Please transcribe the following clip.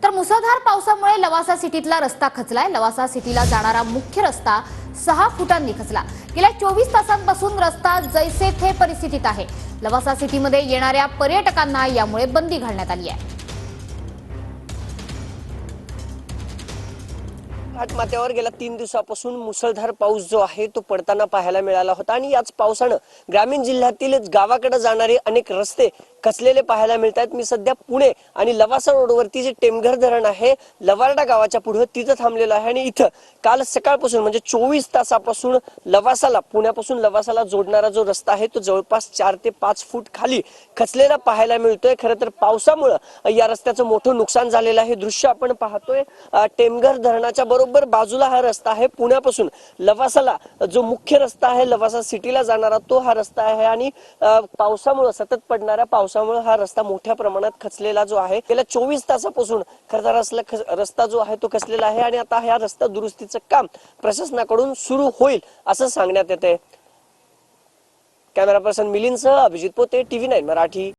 तर मुसळधार पावसामुळे लवासा सिटीतला रस्ता खचलाय। लवासा सिटीला जाणारा मुख्य रस्ता 6 फुटांनी खचला। गेल्या 24 तासांपासून रस्ता जैसे थे परिस्थितीत आहे। लवासा सिटीमध्ये येणाऱ्या पर्यटकांना यामुळे बंदी घालण्यात आली आहे। घाटमाथ्यावर गेल्या 3 दिवसापासून मुसळधार पाऊस जो आहे तो पडताना पाहायला मिळाला होता आणि याच पावसानं ग्रामीण जिल्ह्यातील गावाकडे जाणारे अनेक रस्ते खचलेले पाहायला मिळतात। मी सध्या पुणे आणि लवासा रोडवरती जे टेमघर धरण आहे लवारडा गावाच्या पुढे तिथं थांबलेलो आहे आणि इथं काल सकाळपासून म्हणजे 24 तासापासून लवासाला पुण्यापासून लवासाला जोडणारा जो रस्ता आहे तो जवळपास 4 ते 5 फूट खाली खचलेला पाहायला मिळतोय। खरं तर पावसामुळे या रस्त्याचं मोठं नुकसान झालेलं आहे। दृश्य आपण पाहतोय टेमघर धरणाच्या बरोबर बाजूला हा रस्ता आहे। पुण्यापासून लवासाला जो मुख्य रस्ता आहे लवासा सिटीला जाणारा तो हा रस्ता आहे आणि पावसामुळे सतत पडणाऱ्या पावसामुळे हा रस्ता मोठ्या प्रमाणात खचलेला जो आहे। गेल्या 24 तासापासून खरंतर रस्ता जो आहे तो खचलेला आहे आणि आता हा रस्ता दुरुस्तीचं काम प्रशासनाकडून सुरू होईल असं सांगण्यात येते। कॅमेरा पर्सन मिलिंदसह अभिजित पोते, TV9 मराठी।